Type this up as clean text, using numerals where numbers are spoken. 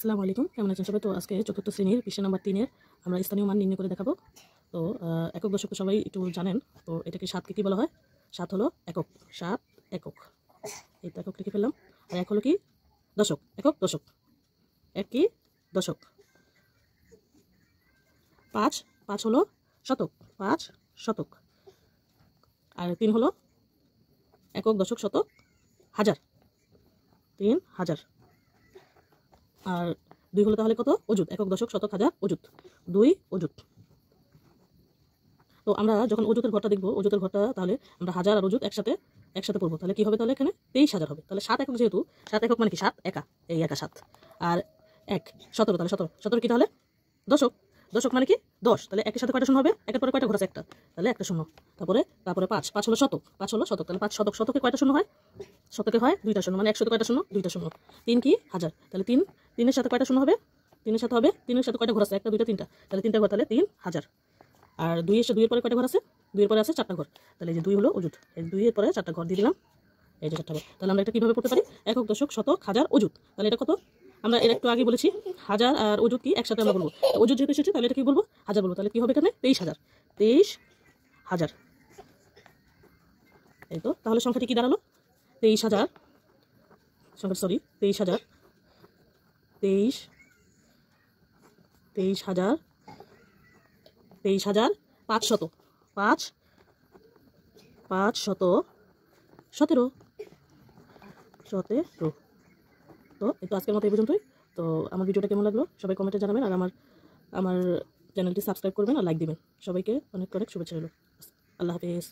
আসসালামু আলাইকুম, কেমন আছেন সবাই? তো আজকে চতুর্থ শ্রেণীর পৃষ্ঠা নাম্বার 3-এর আমরা স্থানীয় মান নির্ণয় করে দেখাবো। তো একক দশক তো সবাই একটু জানেন। তো এটাকে 7কে কী বলা হয়? 7 হলো একক, 7 একক। এই তো একক লিখে ফেললাম। আর এক হলো কি? দশক, একক দশক। এক কি? দশক। 5 হলো শতক, 5 শতক। আর 3 হলো একক দশক শতক হাজার, 3000। আর 2 হলো তাহলে কত? অযুত, একক দশক শতক হাজার অযুত, 2 অযুত। তো আমরা যখন অযুতের ঘরটা দেখবো, অযুতের ঘরটা তাহলে আমরা হাজার আর অযুত একসাথে পড়বো। তাহলে কি হবে? তাহলে এখানে 23000 হবে। তাহলে 7 একক, যেহেতু 7 একক মানে কি? 7 একা, এই একা 7। আর 1 17, তাহলে 17 কি তাহলে? দশক। দশক মানে কি? 10। তাহলে একের সাথে কয়টা শূন্য হবে? একের পরে কয়টা ঘর আছে? একটা, তাহলে একটা শূন্য। তারপরে 5 হলো শতক, 5 হলো শতক। তাহলে 5 শতক, শতকে কয়টা শূন্য হয়? শতকে হয় 2টা শূন্য, মানে 100 কয়টা শূন্য? 2টা শূন্য। 3 কি? হাজার। তাহলে 3 সাথে কয়টা শূন্য হবে? 3 সাথে হবে, 3 সাথে কয়টা ঘর আছে? একটা, দুইটা, তিনটা। তাহলে 3টা ঘর, তাহলে 3000। আর 2 এর পরে কয়টা ঘর আছে? 2 এর পরে আছে 4টা ঘর। তাহলে এই যে 2 হলো অযুত, এই 2 এর পরে 4টা ঘর দিয়ে দিলাম, এই যে 4টা ঘর। তাহলে আমরা এটা কিভাবে পড়তে পারি? একক দশক শতক হাজার অযুত। তাহলে এটা কত? আমরা এর একটু আগে বলেছি, হাজার আর অযুত কি একসাথে আমরা বলবো। অযুত যেহেতু এসেছে, তাহলে এটা কি বলবো? হাজার বলবো। তাহলে কি হবে এখানে? 23000, 23000। এই তো, তাহলে সংখ্যাটি কি দাঁড়ালো? 23000, সংখ্যা সরি 23000, 23000, 500, 517। তো এই তো আজকের মতো এই পর্যন্তই। তো আমার ভিডিওটা কেমন লাগলো সবাই কমেন্টে জানাবেন। আর আমার চ্যানেলটি সাবস্ক্রাইব করবেন আর লাইক দিবেন। সবাইকে অনেক অনেক শুভেচ্ছা রইল। আল্লাহ হাফেজ।